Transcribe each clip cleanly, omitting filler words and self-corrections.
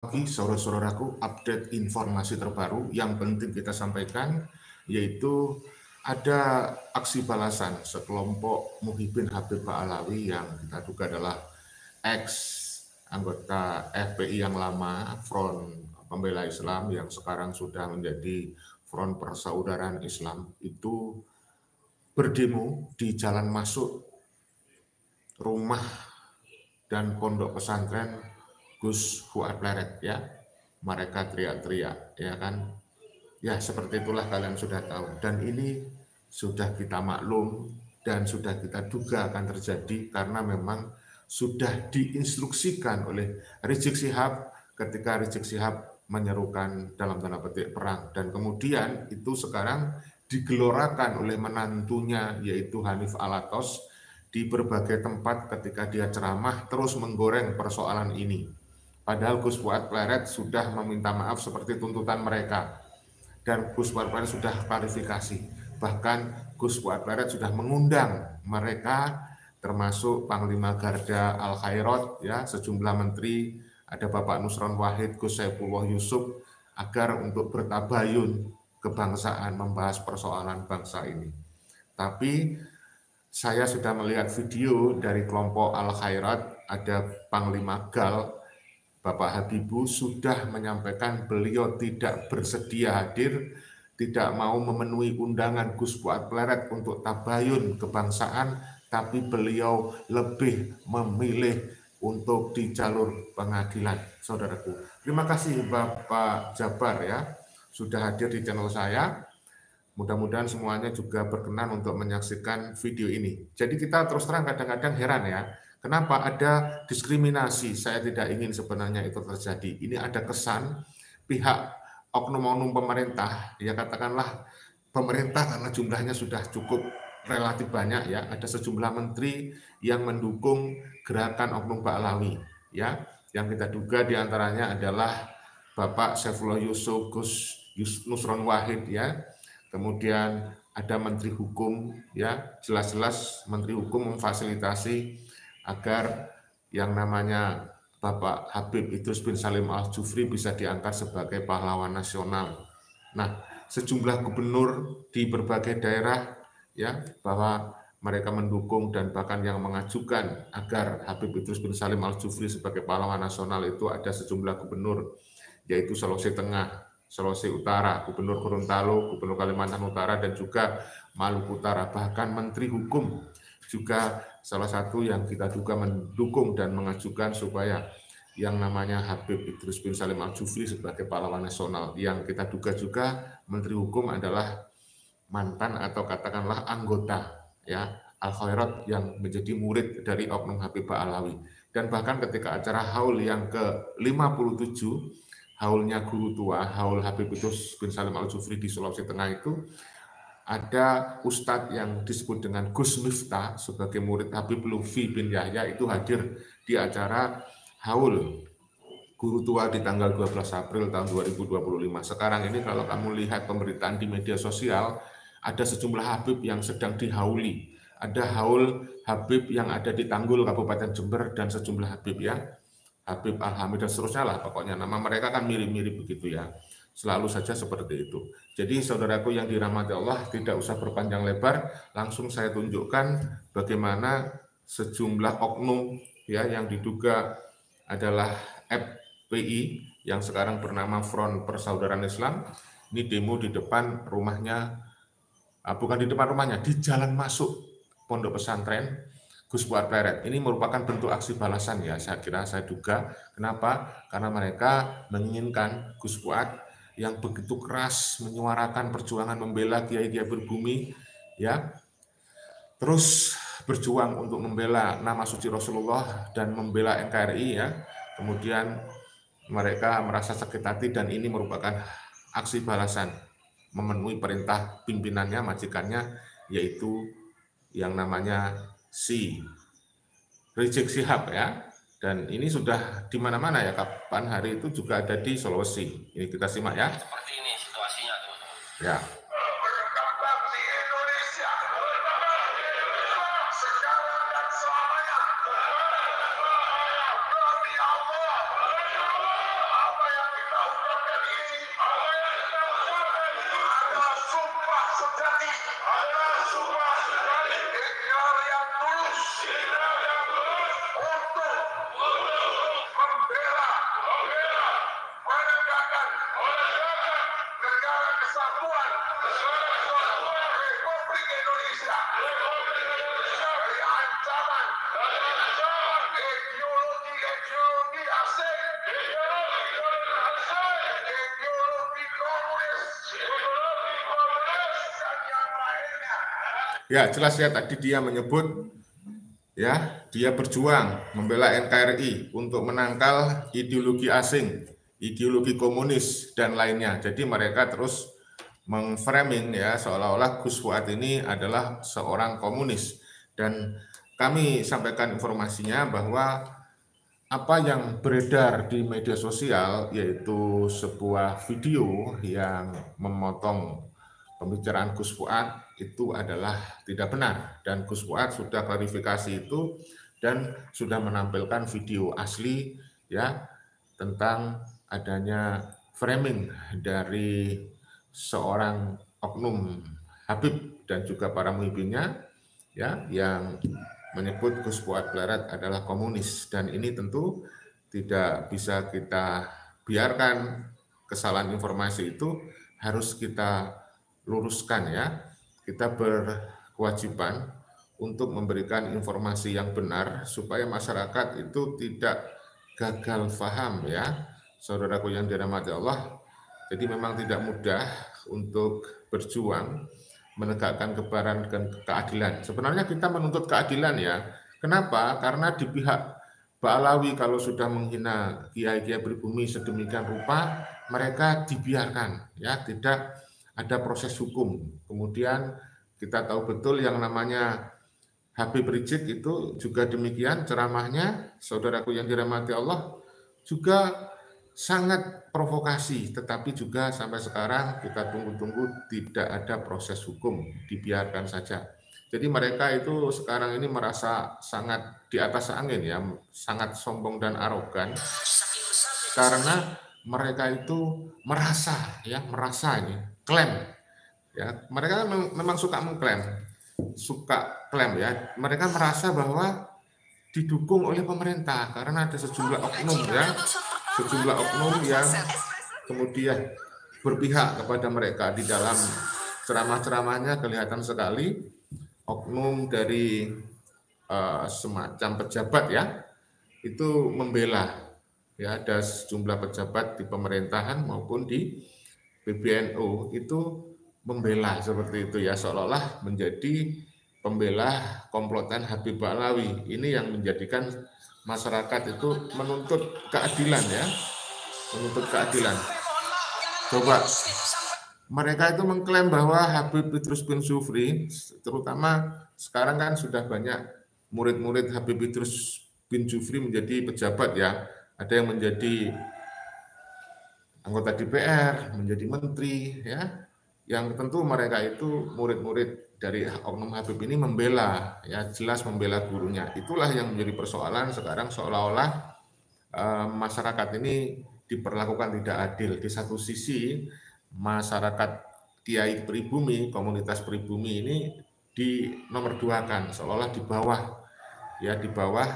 Pagi, saudara-saudaraku, update informasi terbaru yang penting kita sampaikan, yaitu ada aksi balasan sekelompok Muhyiddin Habib Ba'alawi yang kita duga adalah ex anggota FPI yang lama, Front Pembela Islam, yang sekarang sudah menjadi Front Persaudaraan Islam, itu berdemo di jalan masuk rumah dan pondok pesantren Gus Fuad Pleret, ya. Mereka teriak-teriak, ya kan. Ya, seperti itulah kalian sudah tahu. Dan ini sudah kita maklum dan sudah kita duga akan terjadi karena memang sudah diinstruksikan oleh Rizik Syihab ketika Rizik Syihab menyerukan dalam tanda petik perang. Dan kemudian itu sekarang digelorakan oleh menantunya yaitu Hanif Alatos di berbagai tempat ketika dia ceramah terus menggoreng persoalan ini. Padahal Gus Fuad Pleret sudah meminta maaf seperti tuntutan mereka. Dan Gus Fuad Pleret sudah klarifikasi. Bahkan Gus Fuad Pleret sudah mengundang mereka termasuk Panglima Garda Al Khairot, ya, sejumlah menteri, ada Bapak Nusron Wahid, Gus Saifullah Yusuf, agar untuk bertabayun kebangsaan, membahas persoalan bangsa ini. Tapi saya sudah melihat video dari kelompok Al Khairat, ada Panglima Gal, Bapak Habibu sudah menyampaikan beliau tidak bersedia hadir, tidak mau memenuhi undangan Gus Fuad Pleret untuk tabayun kebangsaan, tapi beliau lebih memilih untuk di jalur pengadilan, saudaraku. Terima kasih Bapak Jabar, ya, sudah hadir di channel saya. Mudah-mudahan semuanya juga berkenan untuk menyaksikan video ini. Jadi kita terus terang kadang-kadang heran, ya, kenapa ada diskriminasi. Saya tidak ingin sebenarnya itu terjadi. Ini ada kesan pihak oknum-oknum pemerintah, ya katakanlah pemerintah karena jumlahnya sudah cukup relatif banyak, ya, ada sejumlah menteri yang mendukung gerakan oknum Ba'alawi, ya, yang kita duga diantaranya adalah Bapak Saifullah Yusuf, Gus Nusron Wahid, ya. Kemudian ada Menteri Hukum, ya, jelas-jelas Menteri Hukum memfasilitasi agar yang namanya Bapak Habib Idrus bin Salim Al-Jufri bisa diangkat sebagai pahlawan nasional. Nah, sejumlah gubernur di berbagai daerah, ya, bahwa mereka mendukung dan bahkan yang mengajukan agar Habib Idrus bin Salim Al-Jufri sebagai pahlawan nasional itu ada sejumlah gubernur, yaitu Sulawesi Tengah, Sulawesi Utara, Gubernur Gorontalo, Gubernur Kalimantan Utara, dan juga Maluku Utara. Bahkan Menteri Hukum juga salah satu yang kita duga mendukung dan mengajukan supaya yang namanya Habib Idrus bin Salim Al-Jufri sebagai pahlawan nasional. Yang kita duga juga Menteri Hukum adalah mantan atau katakanlah anggota, ya, Al Khairat yang menjadi murid dari oknum Habib Ba'alawi. Dan bahkan ketika acara haul yang ke-57, haulnya guru tua, haul Habib Idrus bin Salim Al-Jufri di Sulawesi Tengah itu, ada ustadz yang disebut dengan Gus Miftah sebagai murid Habib Lutfi bin Yahya itu hadir di acara haul guru tua di tanggal 12 April tahun 2025. Sekarang ini kalau kamu lihat pemberitaan di media sosial, ada sejumlah Habib yang sedang dihauli. Ada haul Habib yang ada di Tanggul, Kabupaten Jember, dan sejumlah Habib, ya. Habib Al-Hamid dan seterusnya lah, pokoknya nama mereka kan mirip-mirip begitu, ya. Selalu saja seperti itu. Jadi saudaraku yang dirahmati Allah, tidak usah berpanjang lebar, langsung saya tunjukkan bagaimana sejumlah oknum, ya, yang diduga adalah FPI yang sekarang bernama Front Persaudaraan Islam. Ini demo di depan rumahnya, bukan di depan rumahnya, di jalan masuk pondok pesantren Gus Fuad Pleret. Ini merupakan bentuk aksi balasan, ya, saya kira, saya duga. Kenapa? Karena mereka menginginkan Gus Fuad yang begitu keras menyuarakan perjuangan membela kiai-kiai berbumi, ya, terus berjuang untuk membela nama suci Rasulullah dan membela NKRI, ya. Kemudian mereka merasa sakit hati dan ini merupakan aksi balasan memenuhi perintah pimpinannya, majikannya, yaitu yang namanya si Rizik Syihab, ya. Dan ini sudah di mana-mana, ya, kapan hari itu juga ada di Sulawesi. Ini kita simak, ya. Seperti ini situasinya, teman-teman. Ya. Ya, jelas ya tadi dia menyebut ya, dia berjuang membela NKRI untuk menangkal ideologi asing, ideologi komunis dan lainnya. Jadi mereka terus mengframing ya seolah-olah Gus Fuad ini adalah seorang komunis, dan kami sampaikan informasinya bahwa apa yang beredar di media sosial yaitu sebuah video yang memotong pembicaraan Gus Fuad itu adalah tidak benar, dan Gus Fuad sudah klarifikasi itu dan sudah menampilkan video asli ya tentang adanya framing dari seorang oknum Habib dan juga para muhibinnya ya yang menyebut Gus Fuad Pleret adalah komunis, dan ini tentu tidak bisa kita biarkan. Kesalahan informasi itu harus kita luruskan ya. Kita berkewajiban untuk memberikan informasi yang benar supaya masyarakat itu tidak gagal paham ya. Saudaraku yang dirahmati Allah, jadi memang tidak mudah untuk berjuang menegakkan kebenaran dan keadilan. Sebenarnya kita menuntut keadilan ya. Kenapa? Karena di pihak Ba'alawi kalau sudah menghina kiai-kiai pribumi sedemikian rupa, mereka dibiarkan ya, tidak ada proses hukum. Kemudian kita tahu betul yang namanya Habib Rizik itu juga demikian ceramahnya, saudaraku yang dirahmati Allah, juga sangat provokasi, tetapi juga sampai sekarang kita tunggu-tunggu tidak ada proses hukum, dibiarkan saja. Jadi mereka itu sekarang ini merasa sangat di atas angin ya, sangat sombong dan arogan karena mereka itu merasa ini klaim ya, mereka memang suka mengklaim, suka klaim ya, mereka merasa bahwa didukung oleh pemerintah karena ada sejumlah oknum yang kemudian berpihak kepada mereka. Di dalam ceramah-ceramahnya kelihatan sekali oknum dari semacam pejabat ya itu membela ya, ada sejumlah pejabat di pemerintahan maupun di PBNU itu membela seperti itu ya, seolah-olah menjadi pembela komplotan Habib Ba'alawi. Ini yang menjadikan masyarakat itu menuntut keadilan ya, menuntut keadilan. Coba mereka itu mengklaim bahwa Habib Idrus bin Syufri, terutama sekarang kan sudah banyak murid-murid Habib Idrus bin Syufri menjadi pejabat ya, ada yang menjadi anggota DPR, menjadi menteri ya, yang tentu mereka itu murid-murid dari oknum Habib ini membela ya, jelas membela gurunya. Itulah yang menjadi persoalan sekarang, seolah-olah masyarakat ini diperlakukan tidak adil. Di satu sisi masyarakat kiai pribumi, komunitas pribumi ini dinomorduakan, seolah-olah di bawah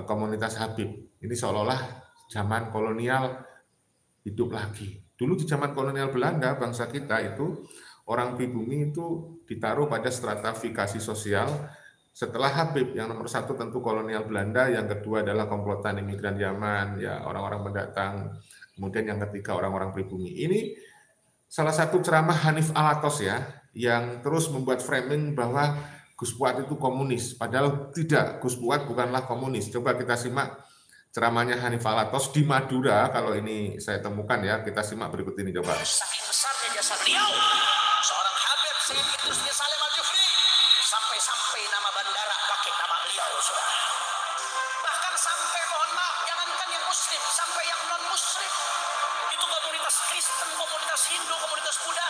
komunitas Habib. Ini seolah-olah zaman kolonial hidup lagi. Dulu di zaman kolonial Belanda, bangsa kita itu orang pribumi itu ditaruh pada stratifikasi sosial. Setelah Habib, yang nomor satu tentu kolonial Belanda, yang kedua adalah komplotan imigran Yaman, ya orang-orang pendatang, kemudian yang ketiga orang-orang pribumi. Ini salah satu ceramah Hanif Alatos ya, yang terus membuat framing bahwa Gus Fuad itu komunis, padahal tidak, Gus Fuad bukanlah komunis. Coba kita simak ceramahnya Hanif Alatos di Madura, kalau ini saya temukan ya, kita simak berikut ini coba. Saking besarnya jasa beliau, seorang Habib Sayyid Idrus bin Salim Al-Jufri, sampai-sampai nama bandara pakai nama beliau, saudara. Bahkan sampai, mohon maaf, jangankan yang muslim, sampai yang non-muslim, itu komunitas Kristen, komunitas Hindu, komunitas Buddha,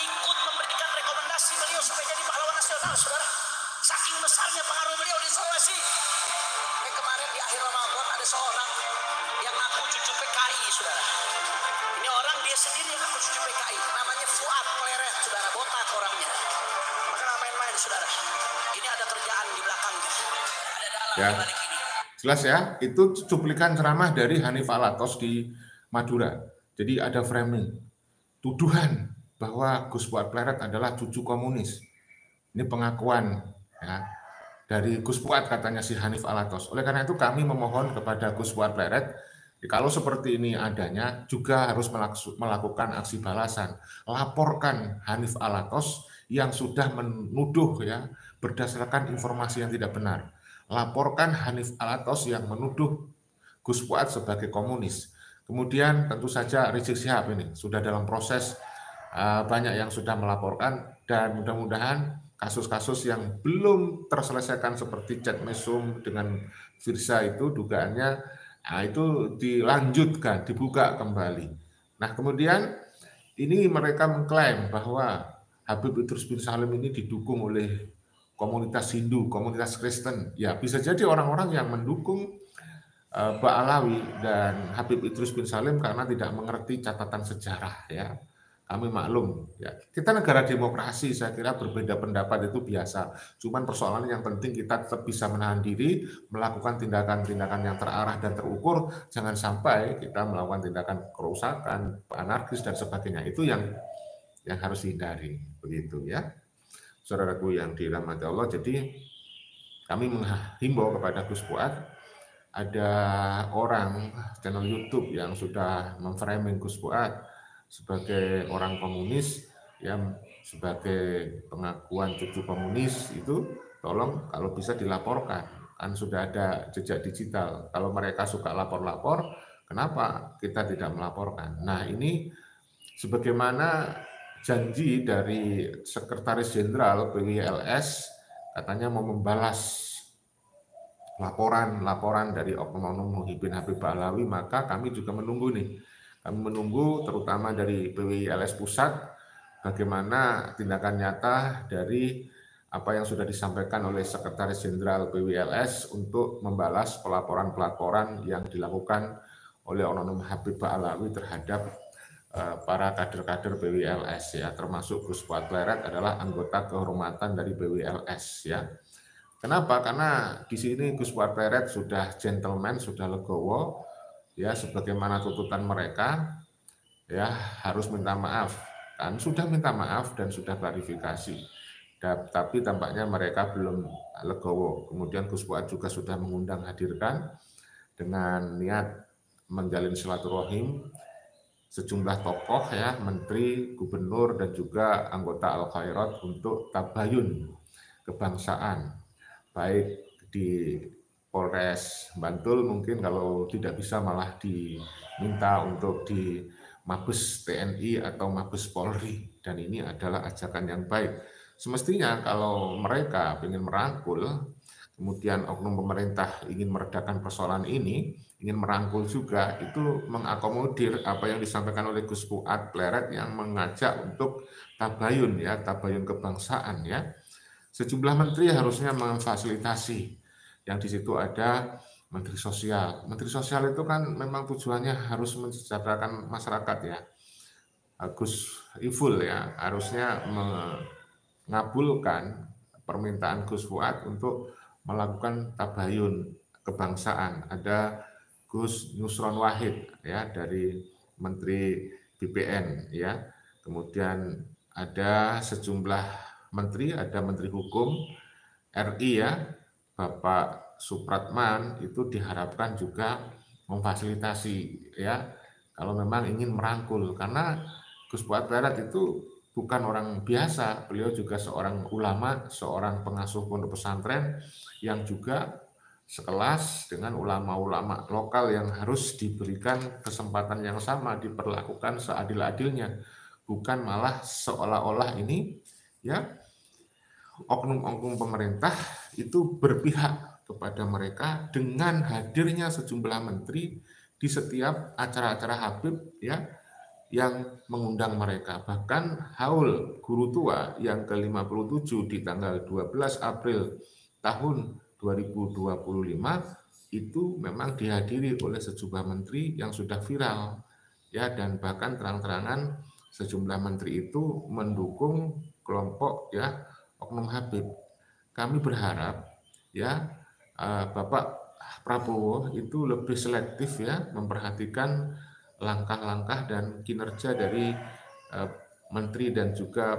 ikut memberikan rekomendasi beliau supaya jadi pahlawan nasional, saudara. Saking besarnya pengaruh beliau di Sulawesi. Kemarin di akhir Ramadan ada seorang yang ngaku cucu PKI, saudara. Ini orang dia sendiri yang ngaku cucu PKI, namanya Fuad Pleret, saudara, botak orangnya. Maka main-main, saudara. Ini ada kerjaan di belakangnya. Ada dalam ya. di balik ini. Jelas ya, itu cuplikan ceramah dari Hanif Alatos di Madura. Jadi ada framing, tuduhan bahwa Gus Fuad Pleret adalah cucu komunis. Ini pengakuan ya dari Gus Fuad, katanya si Hanif Alatos. Oleh karena itu kami memohon kepada Gus Fuad Pleret, kalau seperti ini adanya juga harus melakukan aksi balasan. Laporkan Hanif Alatos yang sudah menuduh ya berdasarkan informasi yang tidak benar. Laporkan Hanif Alatos yang menuduh Gus Fuad sebagai komunis. Kemudian tentu saja Rizik Syihab ini sudah dalam proses, banyak yang sudah melaporkan, dan mudah-mudahan kasus-kasus yang belum terselesaikan seperti chat mesum dengan Firza itu dugaannya, itu dilanjutkan, dibuka kembali. Nah kemudian ini mereka mengklaim bahwa Habib Idrus bin Salim ini didukung oleh komunitas Hindu, komunitas Kristen. Ya bisa jadi orang-orang yang mendukung Ba'alawi dan Habib Idrus bin Salim karena tidak mengerti catatan sejarah ya. Kami maklum ya. Kita negara demokrasi, saya kira berbeda pendapat itu biasa. Cuman persoalan yang penting kita tetap bisa menahan diri, melakukan tindakan-tindakan yang terarah dan terukur, jangan sampai kita melakukan tindakan kerusakan, anarkis dan sebagainya. Itu yang harus dihindari, begitu ya. Saudaraku yang dirahmati Allah, jadi kami menghimbau kepada Gus Fuad, ada orang channel YouTube yang sudah memframing Gus Fuad sebagai orang komunis, yang sebagai pengakuan cucu komunis, itu tolong kalau bisa dilaporkan, kan sudah ada jejak digital. Kalau mereka suka lapor-lapor, kenapa kita tidak melaporkan? Nah ini sebagaimana janji dari Sekretaris Jenderal PWLS, katanya mau membalas laporan dari oknum-oknum Muhyiddin Habib Ba'alawi, maka kami juga menunggu nih. Kami menunggu terutama dari PWLS Pusat, bagaimana tindakan nyata dari apa yang sudah disampaikan oleh Sekretaris Jenderal PWLS untuk membalas pelaporan-pelaporan yang dilakukan oleh oknum Habib Ba'alawi terhadap para kader-kader PWLS ya, termasuk Gus Fuad Pleret adalah anggota kehormatan dari PWLS ya. Kenapa? Karena di sini Gus Fuad Pleret sudah gentleman, sudah legowo, ya sebagaimana tuntutan mereka, ya harus minta maaf. Kan sudah minta maaf dan sudah klarifikasi, tapi tampaknya mereka belum legowo. Kemudian Gus Fuad juga sudah mengundang hadirkan dengan niat menjalin silaturahim sejumlah tokoh ya, menteri, gubernur dan juga anggota Al-Khairat untuk tabayun kebangsaan. Baik di Polres Bantul mungkin, kalau tidak bisa malah diminta untuk di Mabes TNI atau Mabes Polri, dan ini adalah ajakan yang baik. Semestinya kalau mereka ingin merangkul, kemudian oknum pemerintah ingin meredakan persoalan ini, ingin merangkul juga, itu mengakomodir apa yang disampaikan oleh Gus Fuad Pleret yang mengajak untuk tabayun ya, tabayun kebangsaan ya. Sejumlah menteri harusnya memfasilitasi, yang di situ ada Menteri Sosial. Menteri Sosial itu kan memang tujuannya harus mensejahterakan masyarakat ya. Gus Iful ya harusnya mengabulkan permintaan Gus Fuad untuk melakukan tabayun kebangsaan. Ada Gus Nusron Wahid ya dari Menteri BPN ya. Kemudian ada sejumlah menteri, ada Menteri Hukum RI ya, Bapak Supratman, itu diharapkan juga memfasilitasi ya, kalau memang ingin merangkul, karena Gus Fuad Pleret itu bukan orang biasa, beliau juga seorang ulama, seorang pengasuh pondok pesantren yang juga sekelas dengan ulama-ulama lokal yang harus diberikan kesempatan yang sama, diperlakukan seadil-adilnya, bukan malah seolah-olah ini ya oknum-oknum pemerintah itu berpihak kepada mereka dengan hadirnya sejumlah menteri di setiap acara-acara Habib ya yang mengundang mereka. Bahkan haul guru tua yang ke-57 di tanggal 12 April tahun 2025 itu memang dihadiri oleh sejumlah menteri yang sudah viral ya, dan bahkan terang-terangan sejumlah menteri itu mendukung kelompok ya oknum Habib. Kami berharap ya Bapak Prabowo itu lebih selektif ya memperhatikan langkah-langkah dan kinerja dari menteri dan juga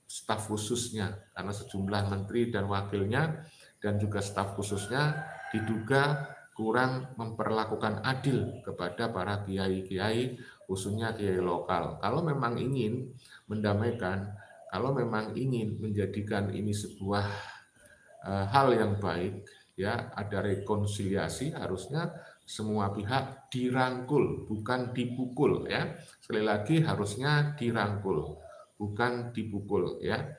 staf khususnya, karena sejumlah menteri dan wakilnya dan juga staf khususnya diduga kurang memperlakukan adil kepada para kiai-kiai, khususnya kiai lokal. Kalau memang ingin mendamaikan, kalau memang ingin menjadikan ini sebuah hal yang baik, ya ada rekonsiliasi, harusnya semua pihak dirangkul, bukan dipukul, ya. Sekali lagi harusnya dirangkul, bukan dipukul, ya.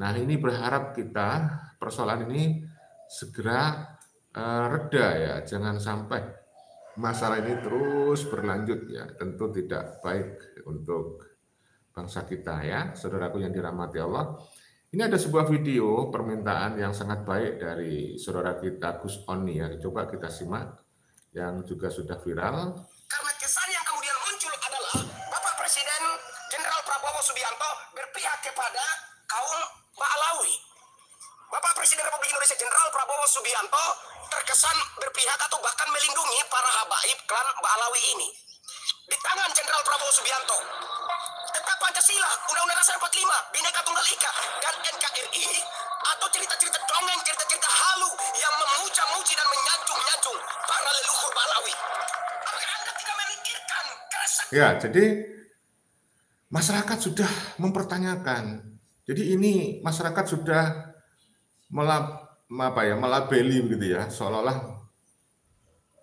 Nah, ini berharap kita persoalan ini segera reda, ya. Jangan sampai masalah ini terus berlanjut, ya. Tentu tidak baik untuk bangsa kita, ya. Saudaraku yang dirahmati Allah. Ini ada sebuah video permintaan yang sangat baik dari saudara kita Gus Oni, ya. Coba kita simak, yang juga sudah viral. Karena kesan yang kemudian muncul adalah Bapak Presiden Jenderal Prabowo Subianto berpihak kepada kaum Ba'alawi. Bapak Presiden Republik Indonesia Jenderal Prabowo Subianto terkesan berpihak atau bahkan melindungi para habaib klan Ba'alawi ini. Di tangan Jenderal Prabowo Subianto, tetap Pancasila, Undang-Undang Dasar 45, Bhinneka Tunggal Ika, dan NKRI, atau cerita-cerita dongeng, cerita-cerita halu yang memuja-muji dan menyanjung-nyanjung para leluhur Ba'alawi. Apakah Anda tidak memikirkan keresahan? Ya, jadi masyarakat sudah mempertanyakan. Jadi ini masyarakat sudah melabeli begitu, ya, seolah-olah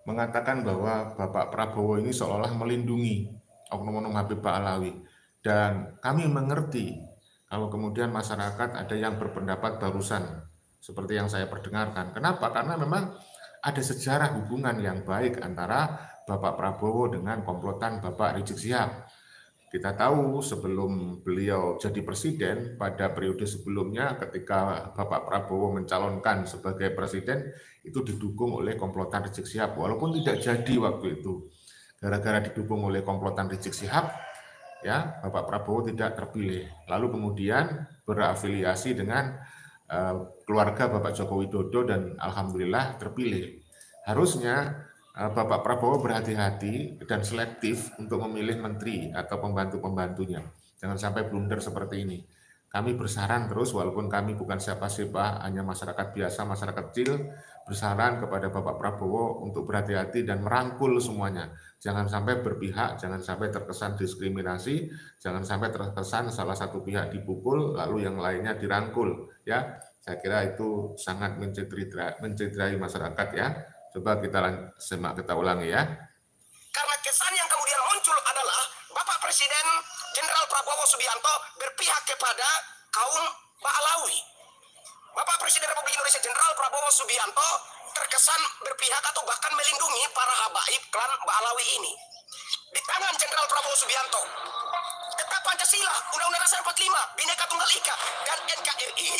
mengatakan bahwa Bapak Prabowo ini seolah-olah melindungi oknum-oknum Habib Ba'alawi. Dan kami mengerti kalau kemudian masyarakat ada yang berpendapat barusan seperti yang saya perdengarkan. Kenapa? Karena memang ada sejarah hubungan yang baik antara Bapak Prabowo dengan komplotan Bapak Rizik Syihab. Kita tahu sebelum beliau jadi presiden, pada periode sebelumnya ketika Bapak Prabowo mencalonkan sebagai presiden, itu didukung oleh komplotan Rizik Syihab, walaupun tidak jadi waktu itu. Gara-gara didukung oleh komplotan Rizik Syihab, ya, Bapak Prabowo tidak terpilih. Lalu kemudian berafiliasi dengan keluarga Bapak Joko Widodo dan alhamdulillah terpilih. Harusnya Bapak Prabowo berhati-hati dan selektif untuk memilih menteri atau pembantu-pembantunya. Jangan sampai blunder seperti ini. Kami bersaran terus, walaupun kami bukan siapa-siapa, hanya masyarakat biasa, masyarakat kecil, bersaran kepada Bapak Prabowo untuk berhati-hati dan merangkul semuanya. Jangan sampai berpihak, jangan sampai terkesan diskriminasi, jangan sampai terkesan salah satu pihak dipukul, lalu yang lainnya dirangkul. Ya, saya kira itu sangat mencederai masyarakat, ya. Coba kita simak, kita ulangi, ya. Karena kesan yang kemudian muncul adalah Bapak Presiden Jenderal Prabowo Subianto berpihak kepada kaum Ba'alawi. Bapak Presiden Republik Indonesia Jenderal Prabowo Subianto terkesan berpihak atau bahkan melindungi para habaib klan Ba'alawi ini. Di tangan Jenderal Prabowo Subianto, tetap Pancasila, Undang-Undang Dasar 45, Bhinneka Tunggal Ika, dan NKRI,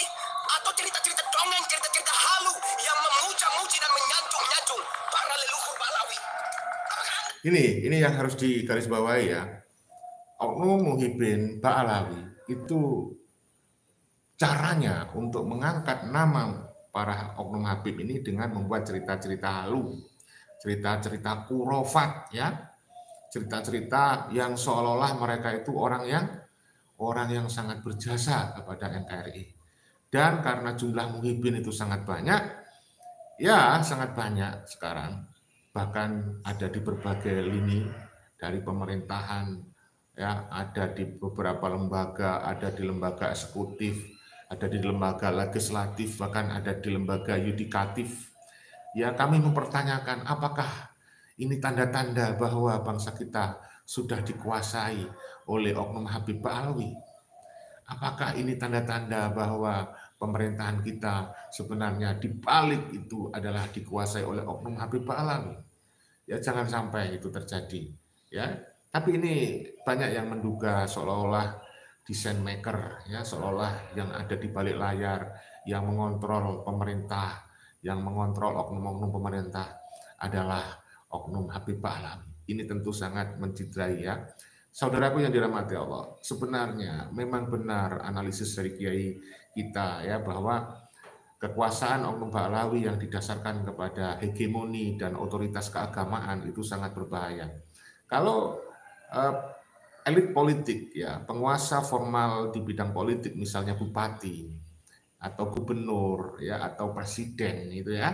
atau cerita-cerita dongeng, cerita-cerita halu yang memuja-muji dan menyanjung-nyanjung para leluhur Ba'alawi. Ini yang harus digarisbawahi, ya. Oknum Muhyiddin Ba'alawi itu caranya untuk mengangkat nama para oknum Habib ini dengan membuat cerita-cerita halu, cerita-cerita kurofat, ya, cerita-cerita yang seolah-olah mereka itu orang yang sangat berjasa kepada NKRI. Dan karena jumlah Muhyiddin itu sangat banyak, ya sangat banyak sekarang, bahkan ada di berbagai lini dari pemerintahan, ya, ada di beberapa lembaga, ada di lembaga eksekutif, ada di lembaga legislatif, bahkan ada di lembaga yudikatif. Ya, kami mempertanyakan apakah ini tanda-tanda bahwa bangsa kita sudah dikuasai oleh oknum Habib Ba'alawi? Apakah ini tanda-tanda bahwa pemerintahan kita sebenarnya di balik itu adalah dikuasai oleh oknum Habib Ba'alawi? Ya, jangan sampai itu terjadi, ya. Tapi ini banyak yang menduga seolah-olah desain maker, ya, seolah-olah yang ada di balik layar, yang mengontrol pemerintah, yang mengontrol oknum-oknum pemerintah adalah oknum Habib Ba'alawi. Ini tentu sangat mencederai, ya. Saudaraku yang dirahmati Allah, sebenarnya memang benar analisis dari kiai kita, ya, bahwa kekuasaan oknum Ba'alawi yang didasarkan kepada hegemoni dan otoritas keagamaan itu sangat berbahaya. Kalau elit politik, ya, penguasa formal di bidang politik, misalnya bupati atau gubernur, ya, atau presiden, itu, ya,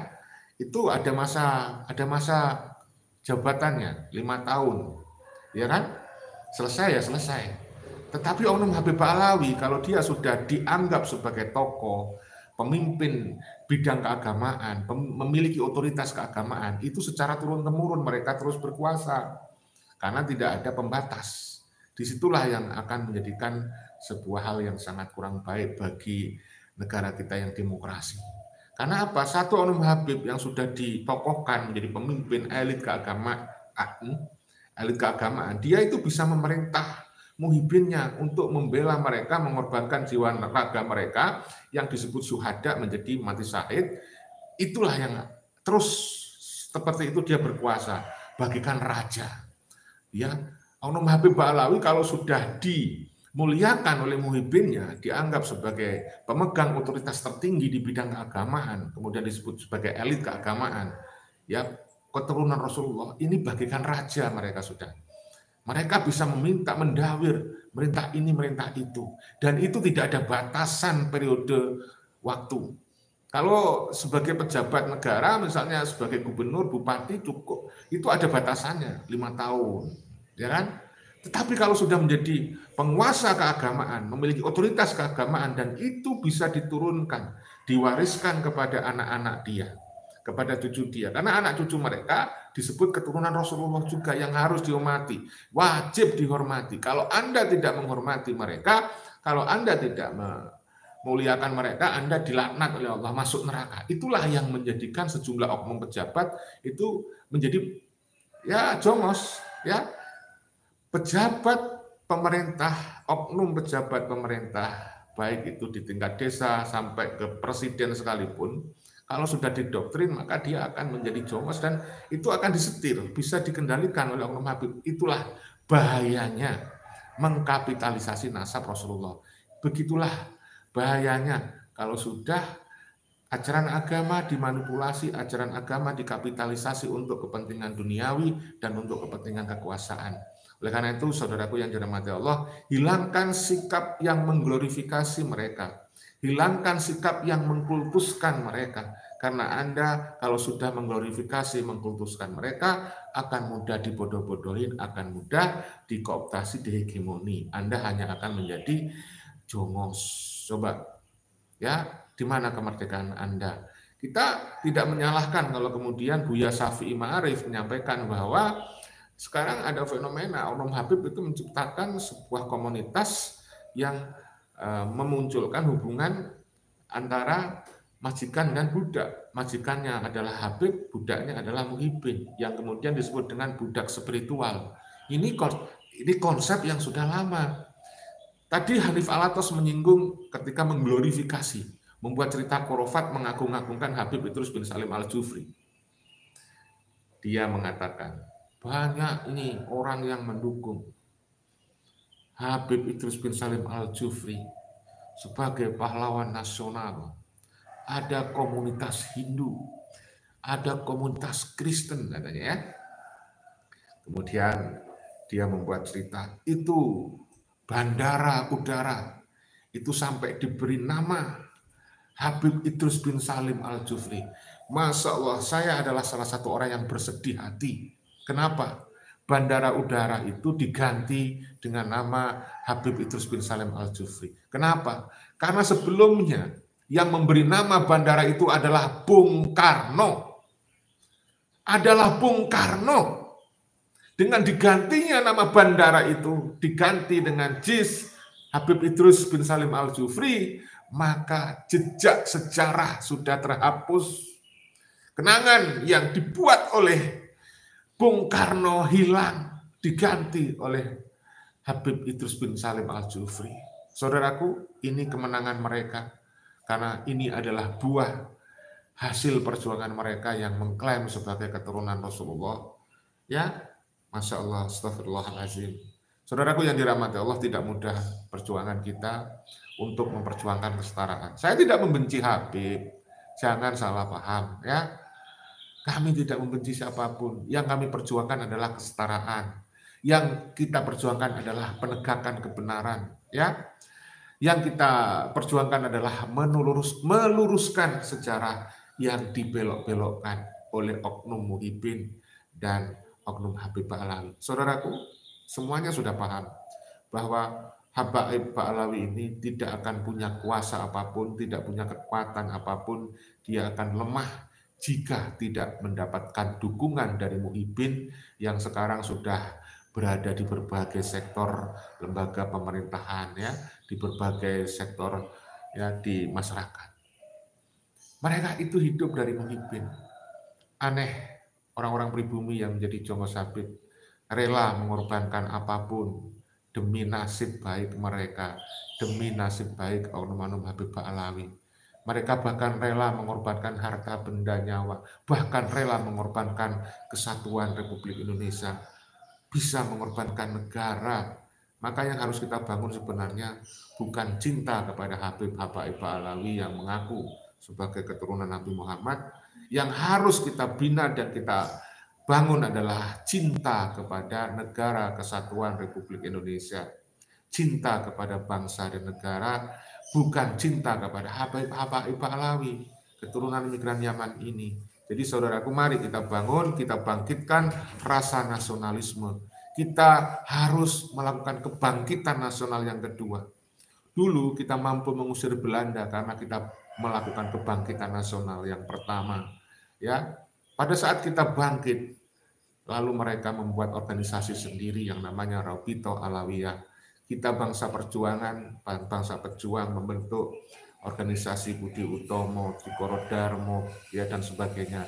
itu ada masa jabatannya 5 tahun, ya kan? Selesai, ya selesai. Tetapi oknum Habib Ba'alawi kalau dia sudah dianggap sebagai tokoh, pemimpin bidang keagamaan, memiliki otoritas keagamaan, itu secara turun-temurun mereka terus berkuasa karena tidak ada pembatas. Disitulah yang akan menjadikan sebuah hal yang sangat kurang baik bagi negara kita yang demokrasi. Karena apa? Satu oknum Habib yang sudah ditokohkan menjadi pemimpin elit keagamaan, dia itu bisa memerintah muhibinnya untuk membela mereka, mengorbankan jiwa raga mereka yang disebut syuhada menjadi mati syahid. Itulah yang terus seperti itu dia berkuasa, bagikan raja. Ya, oknum Habib Ba'alawi kalau sudah dimuliakan oleh muhibinnya, dianggap sebagai pemegang otoritas tertinggi di bidang keagamaan, kemudian disebut sebagai elit keagamaan, ya keturunan Rasulullah, ini bagikan raja mereka sudah. Mereka bisa meminta, mendawir, merintah ini, merintah itu. Dan itu tidak ada batasan periode waktu. Kalau sebagai pejabat negara, misalnya sebagai gubernur, bupati, cukup. Itu ada batasannya, 5 tahun. Ya kan? Tetapi kalau sudah menjadi penguasa keagamaan, memiliki otoritas keagamaan, dan itu bisa diturunkan, diwariskan kepada anak-anak dia, kepada cucu dia. Karena anak cucu mereka disebut keturunan Rasulullah juga yang harus dihormati, wajib dihormati. Kalau Anda tidak menghormati mereka, kalau Anda tidak memuliakan mereka, Anda dilaknat oleh Allah, masuk neraka. Itulah yang menjadikan sejumlah oknum pejabat itu menjadi ya jongos, ya pejabat pemerintah, oknum pejabat pemerintah, baik itu di tingkat desa sampai ke presiden sekalipun. Kalau sudah didoktrin, maka dia akan menjadi jongos dan itu akan disetir, bisa dikendalikan oleh oknum Habib. Itulah bahayanya mengkapitalisasi nasab Rasulullah. Begitulah bahayanya kalau sudah ajaran agama dimanipulasi, ajaran agama dikapitalisasi untuk kepentingan duniawi dan untuk kepentingan kekuasaan. Oleh karena itu, saudaraku yang dirahmati Allah, hilangkan sikap yang mengglorifikasi mereka. Hilangkan sikap yang mengkultuskan mereka. Karena Anda kalau sudah mengglorifikasi, mengkultuskan mereka, akan mudah dibodoh-bodohin, akan mudah dikooptasi, dihegemoni. Anda hanya akan menjadi jongos. Coba, ya, di mana kemerdekaan Anda? Kita tidak menyalahkan kalau kemudian Buya Syafi'i Ma'arif menyampaikan bahwa sekarang ada fenomena oknum Habib itu menciptakan sebuah komunitas yang memunculkan hubungan antara majikan dan budak. Majikannya adalah Habib, budaknya adalah muhibin, yang kemudian disebut dengan budak spiritual. Ini konsep yang sudah lama. Tadi Hanif Alatos menyinggung ketika mengglorifikasi, membuat cerita khurafat mengagung-agungkan Habib Idrus bin Salim Al-Jufri. Dia mengatakan, banyak ini orang yang mendukung Habib Idrus bin Salim Al-Jufri sebagai pahlawan nasional. Ada komunitas Hindu, ada komunitas Kristen katanya ya. Kemudian dia membuat cerita, itu bandara udara itu sampai diberi nama Habib Idrus bin Salim Al-Jufri. Masya Allah, saya adalah salah satu orang yang bersedih hati. Kenapa? Bandara udara itu diganti dengan nama Habib Idrus bin Salim Al-Jufri. Kenapa? Karena sebelumnya yang memberi nama bandara itu adalah Bung Karno. Adalah Bung Karno. Dengan digantinya nama bandara itu, diganti dengan JIS Habib Idrus bin Salim Al-Jufri, maka jejak sejarah sudah terhapus. Kenangan yang dibuat oleh Bung Karno hilang, diganti oleh Habib Idrus bin Salim Al-Jufri. Saudaraku, ini kemenangan mereka, karena ini adalah buah hasil perjuangan mereka yang mengklaim sebagai keturunan Rasulullah. Ya, Masya Allah, astagfirullahaladzim. Saudaraku yang dirahmati Allah, tidak mudah perjuangan kita untuk memperjuangkan kesetaraan. Saya tidak membenci Habib, jangan salah paham ya. Kami tidak membenci siapapun. Yang kami perjuangkan adalah kesetaraan. Yang kita perjuangkan adalah penegakan kebenaran. Ya, yang kita perjuangkan adalah meluruskan sejarah yang dibelok-belokkan oleh oknum muhibin dan oknum Habib Ba'alawi. Saudaraku, semuanya sudah paham bahwa Habaib Ba'alawi ini tidak akan punya kuasa apapun, tidak punya kekuatan apapun, dia akan lemah jika tidak mendapatkan dukungan dari Muhyiddin yang sekarang sudah berada di berbagai sektor lembaga pemerintahan, ya, di berbagai sektor, ya, di masyarakat. Mereka itu hidup dari Muhyiddin. Aneh, orang-orang pribumi yang menjadi Jongos Habib rela mengorbankan apapun demi nasib baik mereka, demi nasib baik oknum-oknum Habib Ba'alawi. Mereka bahkan rela mengorbankan harta benda nyawa, bahkan rela mengorbankan kesatuan Republik Indonesia, bisa mengorbankan negara. Maka yang harus kita bangun sebenarnya bukan cinta kepada Habib Ba'alawi yang mengaku sebagai keturunan Nabi Muhammad. Yang harus kita bina dan kita bangun adalah cinta kepada negara kesatuan Republik Indonesia, cinta kepada bangsa dan negara, bukan cinta kepada Habib Ba'alawi, keturunan migran Yaman ini. Jadi saudaraku, mari kita bangun, kita bangkitkan rasa nasionalisme. Kita harus melakukan kebangkitan nasional yang kedua. Dulu kita mampu mengusir Belanda karena kita melakukan kebangkitan nasional yang pertama. Ya, pada saat kita bangkit, lalu mereka membuat organisasi sendiri yang namanya Rabito Alawiyah. Kita bangsa perjuangan, bangsa pejuang membentuk organisasi Budi Utomo, Dikoro Darmo, ya, dan sebagainya,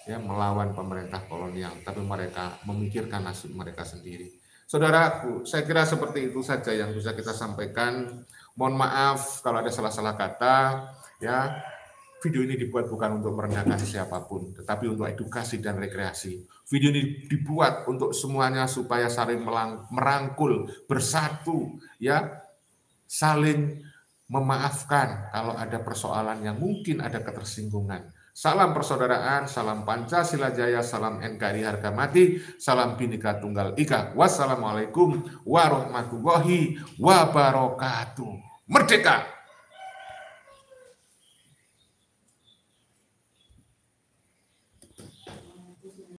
ya, melawan pemerintah kolonial. Tapi mereka memikirkan nasib mereka sendiri. Saudaraku, saya kira seperti itu saja yang bisa kita sampaikan. Mohon maaf kalau ada salah-salah kata, ya. Video ini dibuat bukan untuk merendahkan siapapun, tetapi untuk edukasi dan rekreasi. Video ini dibuat untuk semuanya supaya saling merangkul, bersatu, ya, saling memaafkan kalau ada persoalan yang mungkin ada ketersinggungan. Salam persaudaraan, salam Pancasila Jaya, salam NKRI harga mati, salam Bhinneka Tunggal Ika. Wassalamualaikum warahmatullahi wabarakatuh. Merdeka!